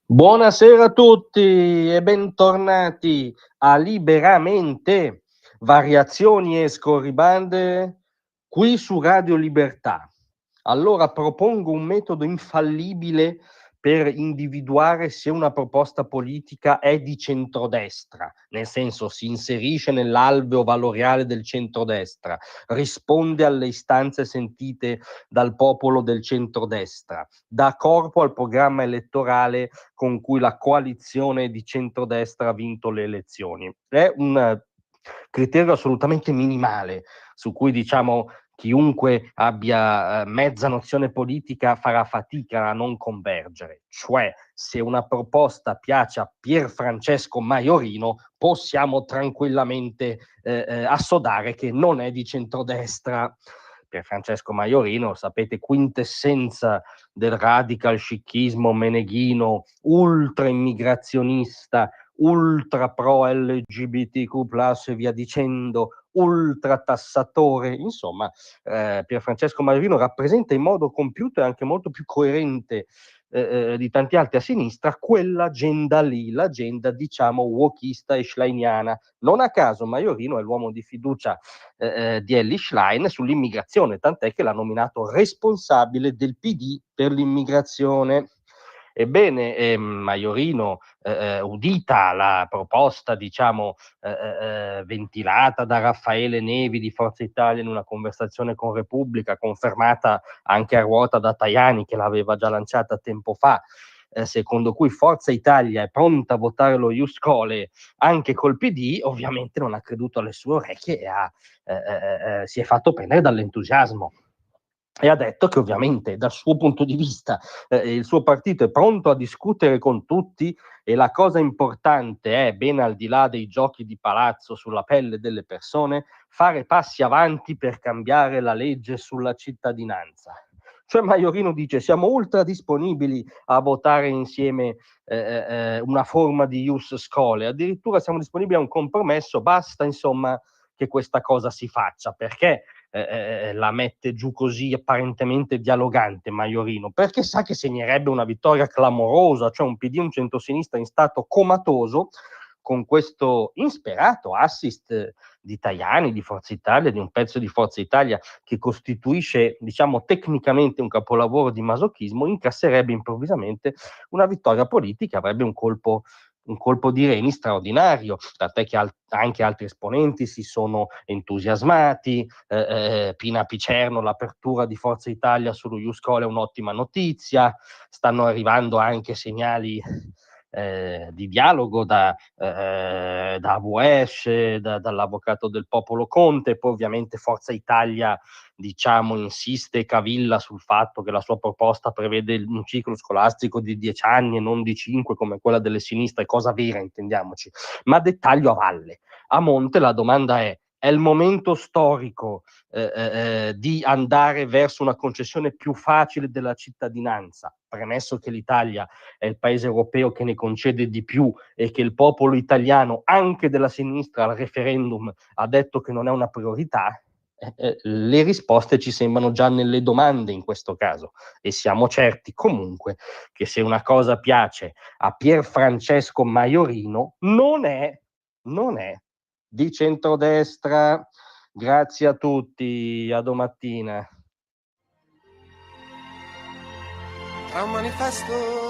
Buonasera a tutti e bentornati a Liberamente, variazioni e scorribande qui su Radio Libertà. Allora propongo un metodo infallibile per individuare se una proposta politica è di centrodestra, nel senso si inserisce nell'alveo valoriale del centrodestra, risponde alle istanze sentite dal popolo del centrodestra, dà corpo al programma elettorale con cui la coalizione di centrodestra ha vinto le elezioni. È un criterio assolutamente minimale su cui diciamo chiunque abbia mezza nozione politica farà fatica a non convergere, cioè se una proposta piace a Pier Francesco Maiorino possiamo tranquillamente assodare che non è di centrodestra. Pier Francesco Maiorino, sapete, quintessenza del radical scicchismo meneghino, ultra immigrazionista, ultra pro LGBTQ+, e via dicendo, ultra tassatore, insomma, Pier Francesco Maiorino rappresenta in modo compiuto e anche molto più coerente di tanti altri a sinistra quell'agenda lì, l'agenda diciamo wokista e schleiniana. Non a caso Maiorino è l'uomo di fiducia di Elly Schlein sull'immigrazione, tant'è che l'ha nominato responsabile del PD per l'immigrazione. Ebbene, Maiorino, udita la proposta, diciamo, ventilata da Raffaele Nevi di Forza Italia in una conversazione con Repubblica, confermata anche a ruota da Tajani, che l'aveva già lanciata tempo fa, secondo cui Forza Italia è pronta a votare lo Ius Scholae anche col PD, ovviamente non ha creduto alle sue orecchie e si è fatto prendere dall'entusiasmo. E ha detto che ovviamente dal suo punto di vista il suo partito è pronto a discutere con tutti e la cosa importante è, ben al di là dei giochi di palazzo sulla pelle delle persone, fare passi avanti per cambiare la legge sulla cittadinanza. Cioè Maiorino dice siamo ultra disponibili a votare insieme una forma di ius scholae, addirittura siamo disponibili a un compromesso, basta insomma che questa cosa si faccia, perché la mette giù così apparentemente dialogante Maiorino, perché sa che segnerebbe una vittoria clamorosa, cioè un PD, un centrosinistra in stato comatoso, con questo insperato assist di Tajani, di Forza Italia, di un pezzo di Forza Italia che costituisce, diciamo, tecnicamente un capolavoro di masochismo, incasserebbe improvvisamente una vittoria politica, avrebbe un colpo di reni straordinario, tant'è che anche altri esponenti si sono entusiasmati, Pina Picerno, l'apertura di Forza Italia sullo Ius Scholae è un'ottima notizia, stanno arrivando anche segnali di dialogo da AVS, dall'avvocato del popolo Conte, poi ovviamente Forza Italia diciamo insiste e cavilla sul fatto che la sua proposta prevede un ciclo scolastico di 10 anni e non di 5 come quella delle sinistre, cosa vera intendiamoci, ma dettaglio a valle. A monte la domanda è il momento storico di andare verso una concessione più facile della cittadinanza, premesso che l'Italia è il paese europeo che ne concede di più e che il popolo italiano, anche della sinistra, al referendum ha detto che non è una priorità, le risposte ci sembrano già nelle domande in questo caso e siamo certi comunque che se una cosa piace a Pier Francesco Maiorino non è di centrodestra. Grazie a tutti, a domattina. Tra un manifesto